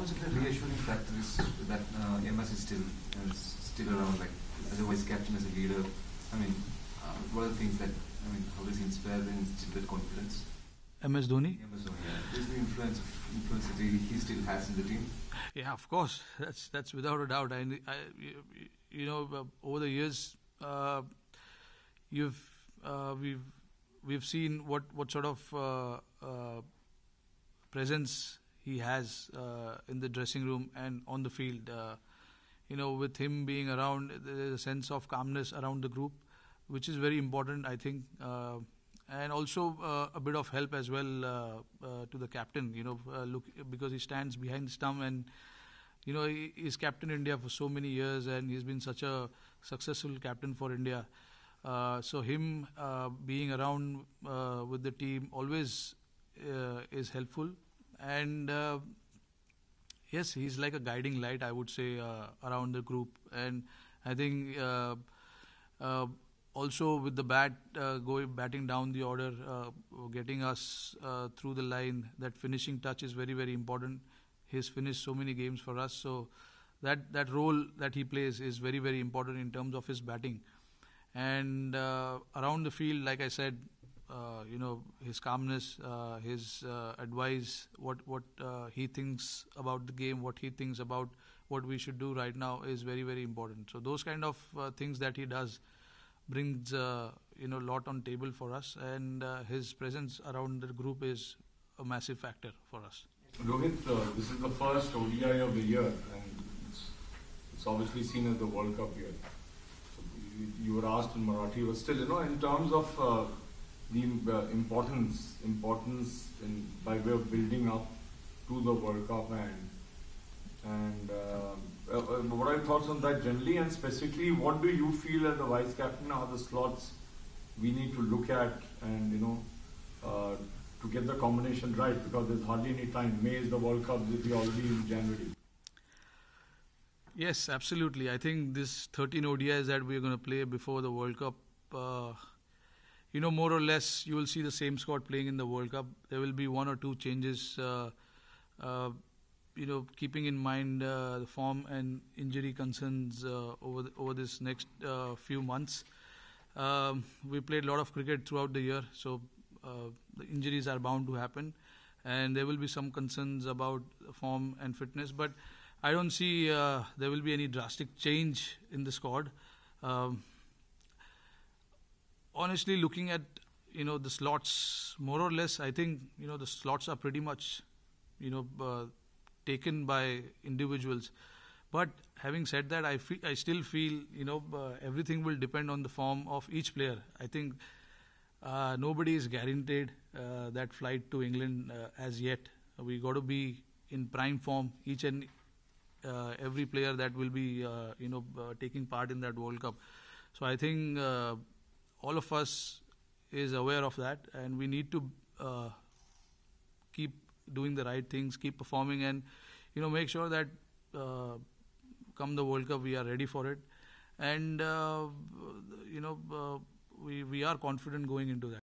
much of a reassuring factor is that MS is still around, like as a vice captain, as a leader? I mean, what are the things that, I mean, how does he inspire and instill that confidence? MS Dhoni? MS Dhoni, yeah. Is the influence that he still has in the team? Yeah, of course. That's without a doubt. Over the years, we've seen what sort of presence he has in the dressing room and on the field. With him being around, there's a sense of calmness around the group, which is very important, I think. And also a bit of help as well to the captain, because he stands behind the stump and, he's captain India for so many years and he's been such a successful captain for India. So him being around with the team always is helpful. And yes, he's like a guiding light, I would say, around the group. And I think also with the batting down the order, getting us through the line, that finishing touch is very, very important. He's finished so many games for us, so that role that he plays is very, very important in terms of his batting. And around the field, like I said, his calmness, his advice, what he thinks about the game, what he thinks about what we should do right now is very, very important. So those kind of things that he does brings a lot on table for us, and his presence around the group is a massive factor for us. Rohit, this is the first ODI of the year, and it's obviously seen as the World Cup year. So you were asked in Marathi, but still, in terms of the importance in by way of building up to the World Cup, and what are your thoughts on that generally, and specifically, what do you feel as the vice captain are the slots we need to look at and to get the combination right, because there's hardly any time. May is the World Cup, will be already in January. Yes, absolutely. I think this 13 ODIs that we're going to play before the World Cup, more or less you will see the same squad playing in the World Cup. There will be one or two changes, keeping in mind the form and injury concerns over this next few months. We played a lot of cricket throughout the year, so the injuries are bound to happen, and there will be some concerns about form and fitness, but I don't see there will be any drastic change in the squad. Honestly, looking at the slots, more or less, I think the slots are pretty much taken by individuals. But having said that, I still feel everything will depend on the form of each player. I think nobody is guaranteed that flight to England as yet. We got to be in prime form, each and every player that will be taking part in that World Cup. So I think all of us is aware of that, and we need to keep doing the right things, keep performing, and make sure that come the World Cup we are ready for it, and we are confident going into that.